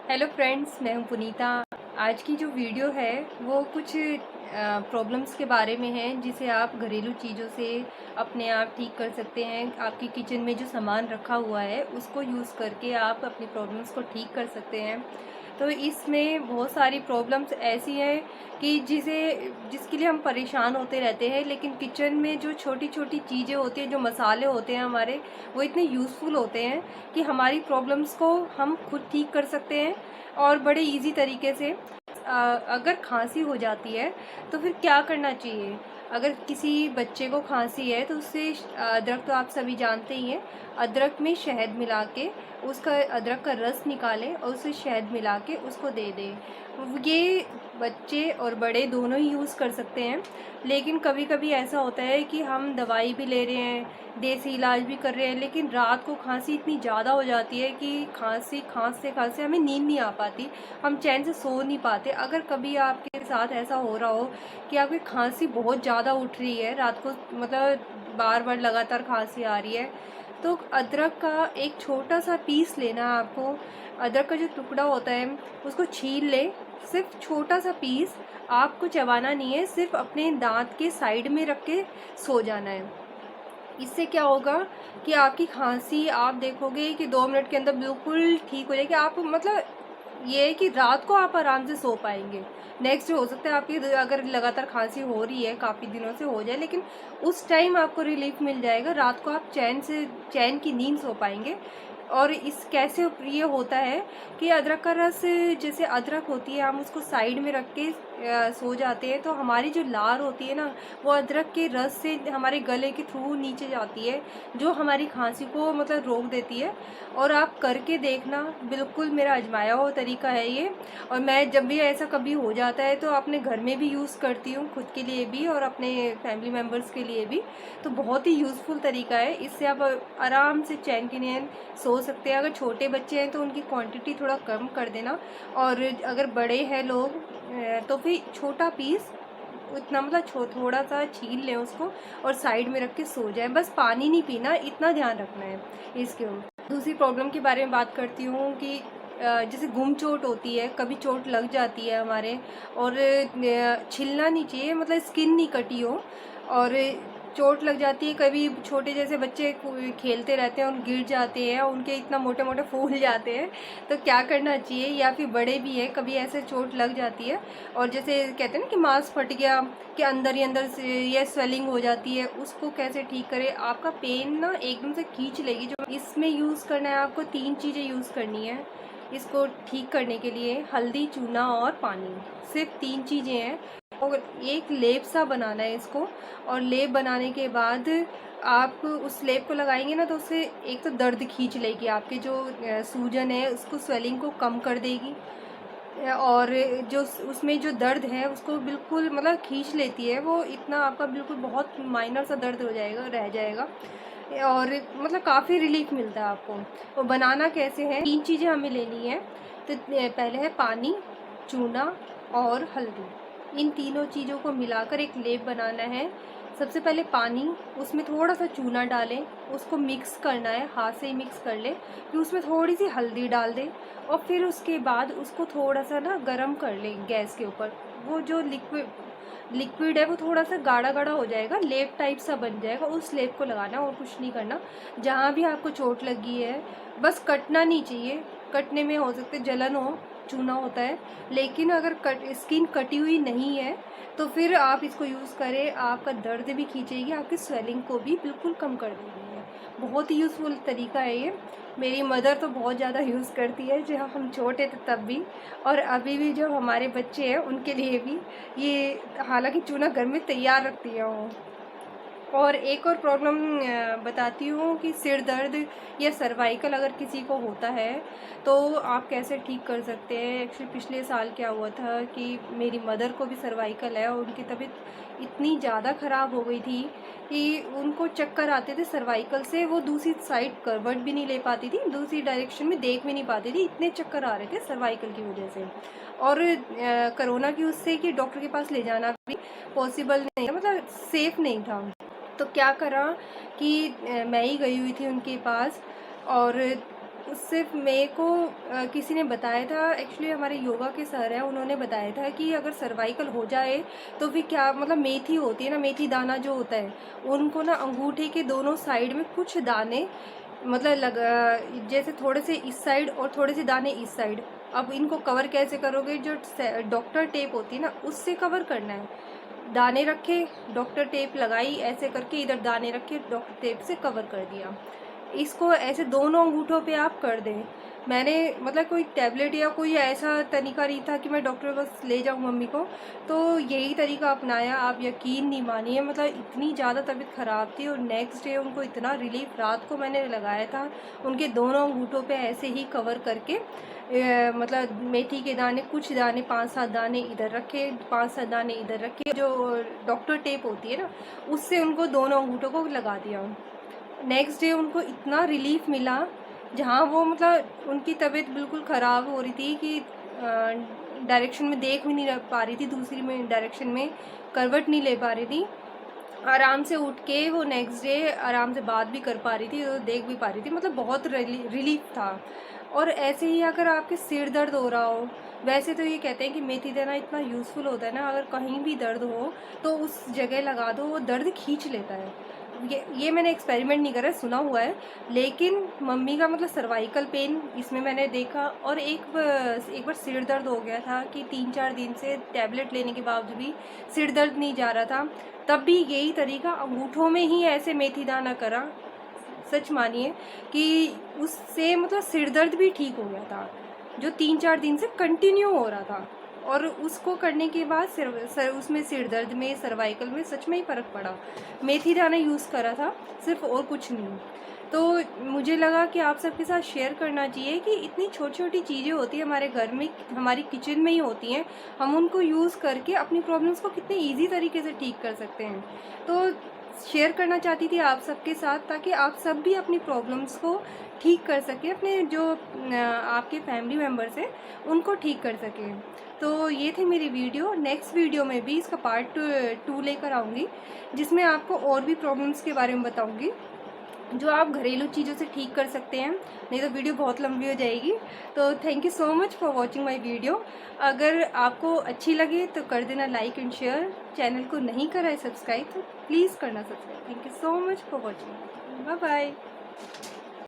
Hello friends, मैं हूं पुनीता। आज की जो वीडियो है वो कुछ प्रॉब्लम्स के बारे में है जिसे आप घरेलू चीज़ों से अपने आप ठीक कर सकते हैं। आपकी किचन में जो सामान रखा हुआ है उसको यूज़ करके आप अपनी प्रॉब्लम्स को ठीक कर सकते हैं। तो इसमें बहुत सारी प्रॉब्लम्स ऐसी हैं कि जिसके लिए हम परेशान होते रहते हैं, लेकिन किचन में जो छोटी छोटी चीज़ें होती हैं, जो मसाले होते हैं हमारे, वो इतने यूज़फुल होते हैं कि हमारी प्रॉब्लम्स को हम खुद ठीक कर सकते हैं और बड़े इजी तरीके से। अगर खांसी हो जाती है तो फिर क्या करना चाहिए? अगर किसी बच्चे को खांसी है तो उससे अदरक तो आप सभी जानते ही हैं। अदरक में शहद मिला के उसका अदरक का रस निकालें और उसे शहद मिला के उसको दे दें। ये बच्चे और बड़े दोनों ही यूज़ कर सकते हैं। लेकिन कभी कभी ऐसा होता है कि हम दवाई भी ले रहे हैं, देसी इलाज भी कर रहे हैं, लेकिन रात को खांसी इतनी ज़्यादा हो जाती है कि खांसते खांसते हमें नींद नहीं आ पाती, हम चैन से सो नहीं पाते। अगर कभी आपके साथ ऐसा हो रहा हो कि आपकी खांसी बहुत ज़्यादा उठ रही है रात को, मतलब बार बार लगातार खांसी आ रही है, तो अदरक का एक छोटा सा पीस लेना है आपको। अदरक का जो टुकड़ा होता है उसको छील ले, सिर्फ छोटा सा पीस, आपको चबाना नहीं है, सिर्फ अपने दांत के साइड में रख के सो जाना है। इससे क्या होगा कि आपकी खांसी आप देखोगे कि 2 मिनट के अंदर बिल्कुल ठीक हो जाएगी। आप मतलब ये है कि रात को आप आराम से सो पाएंगे। नेक्स्ट हो सकता है आपकी अगर लगातार खांसी हो रही है, काफ़ी दिनों से हो जाए, लेकिन उस टाइम आपको रिलीफ मिल जाएगा। रात को आप चैन की नींद सो पाएंगे। और इस कैसे ये होता है कि अदरक का रस, जैसे अदरक होती है हम उसको साइड में रख के सो जाते हैं, तो हमारी जो लार होती है ना, वो अदरक के रस से हमारे गले के थ्रू नीचे जाती है, जो हमारी खांसी को मतलब रोक देती है। और आप करके देखना, बिल्कुल मेरा आजमाया हुआ तरीका है ये। और मैं जब भी ऐसा कभी हो जाता है तो अपने घर में भी यूज़ करती हूँ, खुद के लिए भी और अपने फैमिली मेम्बर्स के लिए भी। तो बहुत ही यूज़फुल तरीका है, इससे आप आराम से चैन की नींद सो सकते हैं। अगर छोटे बच्चे हैं तो उनकी क्वांटिटी थोड़ा कम कर देना, और अगर बड़े हैं लोग तो फिर छोटा पीस इतना, मतलब थोड़ा सा छील लें उसको और साइड में रख के सो जाए। बस पानी नहीं पीना, इतना ध्यान रखना है इसके ऊपर। दूसरी प्रॉब्लम के बारे में बात करती हूँ कि जैसे गुम चोट होती है, कभी चोट लग जाती है हमारे और छिलना नहीं चाहिए, मतलब स्किन नहीं कटी हो और चोट लग जाती है। कभी छोटे जैसे बच्चे खेलते रहते हैं और गिर जाते हैं, उनके इतना मोटे मोटे फूल जाते हैं, तो क्या करना चाहिए? या फिर बड़े भी हैं, कभी ऐसे चोट लग जाती है और जैसे कहते हैं ना कि मांस फट गया, कि अंदर ही अंदर से ये स्वेलिंग हो जाती है, उसको कैसे ठीक करें? आपका पेन ना एकदम से खींच लेगी। जो इसमें यूज़ करना है आपको, 3 चीज़ें यूज़ करनी है इसको ठीक करने के लिए: हल्दी, चूना और पानी। सिर्फ 3 चीज़ें हैं और एक लेप सा बनाना है इसको। और लेप बनाने के बाद आप उस लेप को लगाएंगे ना, तो उससे एक तो दर्द खींच लेगी, आपके जो सूजन है उसको, स्वेलिंग को कम कर देगी। और जो उसमें जो दर्द है उसको बिल्कुल मतलब खींच लेती है वो, इतना आपका बिल्कुल बहुत माइनर सा दर्द हो जाएगा, रह जाएगा, और मतलब काफ़ी रिलीफ मिलता है आपको। वो बनाना कैसे है? 3 चीज़ें हमें लेनी है। तो पहले है पानी, चूना और हल्दी। इन तीनों चीज़ों को मिलाकर एक लेप बनाना है। सबसे पहले पानी, उसमें थोड़ा सा चूना डालें, उसको मिक्स करना है, हाथ से ही मिक्स कर लें। फिर उसमें थोड़ी सी हल्दी डाल दें और फिर उसके बाद उसको थोड़ा सा ना गर्म कर लें गैस के ऊपर। वो जो लिक्विड है वो थोड़ा सा गाढ़ा गाढ़ा हो जाएगा, लेप टाइप सा बन जाएगा। उस लेप को लगाना और कुछ नहीं करना। जहाँ भी आपको चोट लगी है, बस कटना नहीं चाहिए, कटने में हो सकते जलन हो, चूना होता है। लेकिन अगर स्किन कटी हुई नहीं है तो फिर आप इसको यूज़ करें, आपका दर्द भी खींचेगी, आपकी स्वेलिंग को भी बिल्कुल कम कर देगी है। बहुत ही यूज़फुल तरीका है ये। मेरी मदर तो बहुत ज़्यादा यूज़ करती है, जब हम छोटे थे तब भी, और अभी भी जो हमारे बच्चे हैं उनके लिए भी ये, हालांकि चूना घर में तैयार रखती है वो। और एक और प्रॉब्लम बताती हूँ कि सिर दर्द या सर्वाइकल अगर किसी को होता है तो आप कैसे ठीक कर सकते हैं। एक्चुअली पिछले साल क्या हुआ था कि मेरी मदर को भी सर्वाइकल है और उनकी तबीयत इतनी ज़्यादा ख़राब हो गई थी कि उनको चक्कर आते थे सर्वाइकल से। वो दूसरी साइड करवट भी नहीं ले पाती थी, दूसरी डायरेक्शन में देख भी नहीं पाती थी, इतने चक्कर आ रहे थे सर्वाइकल की वजह से। और कोरोना की उससे कि डॉक्टर के पास ले जाना भी पॉसिबल नहीं था, मतलब सेफ़ नहीं था। तो क्या करा कि मैं ही गई हुई थी उनके पास, और उससे मेरे को किसी ने बताया था, एक्चुअली हमारे योगा के सर हैं, उन्होंने बताया था कि अगर सर्वाइकल हो जाए तो फिर क्या, मतलब मेथी होती है ना, मेथी दाना जो होता है, उनको ना अंगूठे के दोनों साइड में कुछ दाने, मतलब जैसे थोड़े से इस साइड और थोड़े से दाने इस साइड। अब इनको कवर कैसे करोगे, जो डॉक्टर टेप होती है ना उससे कवर करना है। दाने रखे, डॉक्टर टेप लगाई, ऐसे करके इधर दाने रखे, डॉक्टर टेप से कवर कर दिया। इसको ऐसे दोनों अंगूठों पे आप कर दें। मैंने मतलब कोई टैबलेट या कोई ऐसा तरीका नहीं था कि मैं डॉक्टर के पास ले जाऊँ मम्मी को, तो यही तरीका अपनाया। आप यकीन नहीं मानिए, मतलब इतनी ज़्यादा तबीयत ख़राब थी और नेक्स्ट डे उनको इतना रिलीफ, रात को मैंने लगाया था उनके दोनों अंगूठों पे ऐसे ही कवर करके। मतलब मेथी के दाने, कुछ दाने 5-7 दाने इधर रखे, 5-7 दाने इधर रखे, जो डॉक्टर टेप होती है ना उससे उनको दोनों अंगूठों को लगा दिया। नेक्स्ट डे उनको इतना रिलीफ मिला, जहाँ वो मतलब उनकी तबीयत बिल्कुल ख़राब हो रही थी कि डायरेक्शन में देख भी नहीं पा रही थी, दूसरी में डायरेक्शन में करवट नहीं ले पा रही थी। आराम से उठ के वो नेक्स्ट डे आराम से बात भी कर पा रही थी और देख भी पा रही थी, मतलब बहुत रिलीफ था। और ऐसे ही अगर आपके सिर दर्द हो रहा हो, वैसे तो ये कहते हैं कि मेथी दाना इतना यूज़फुल होता है ना, अगर कहीं भी दर्द हो तो उस जगह लगा दो, वो दर्द खींच लेता है। ये मैंने एक्सपेरिमेंट नहीं करा, सुना हुआ है। लेकिन मम्मी का मतलब सर्वाइकल पेन इसमें मैंने देखा, और एक बार सिर दर्द हो गया था कि 3-4 दिन से टैबलेट लेने के बावजूद भी सिर दर्द नहीं जा रहा था, तब भी यही तरीका अंगूठों में ही ऐसे मेथी दाना करा। सच मानिए कि उससे मतलब सिर दर्द भी ठीक हो गया था, जो 3-4 दिन से कंटिन्यू हो रहा था। और उसको करने के बाद उसमें सिर दर्द में, सर्वाइकल में सच में ही फ़र्क पड़ा। मेथी दाना यूज़ करा था सिर्फ, और कुछ नहीं। तो मुझे लगा कि आप सबके साथ शेयर करना चाहिए कि इतनी छोटी छोटी चीज़ें होती हैं हमारे घर में, हमारी किचन में ही होती हैं, हम उनको यूज़ करके अपनी प्रॉब्लम्स को कितने ईजी तरीके से ठीक कर सकते हैं। तो शेयर करना चाहती थी आप सबके साथ, ताकि आप सब भी अपनी प्रॉब्लम्स को ठीक कर सकें, अपने जो आपके फैमिली मेम्बर्स हैं उनको ठीक कर सकें। तो ये थी मेरी वीडियो। नेक्स्ट वीडियो में भी इसका पार्ट 2 लेकर आऊँगी, जिसमें आपको और भी प्रॉब्लम्स के बारे में बताऊँगी जो आप घरेलू चीज़ों से ठीक कर सकते हैं, नहीं तो वीडियो बहुत लंबी हो जाएगी। तो thank you so much for watching my video. अगर आपको अच्छी लगे तो कर देना लाइक एंड शेयर। चैनल को नहीं करा है सब्सक्राइब तो प्लीज़ करना subscribe. Thank you so much for watching. Bye bye.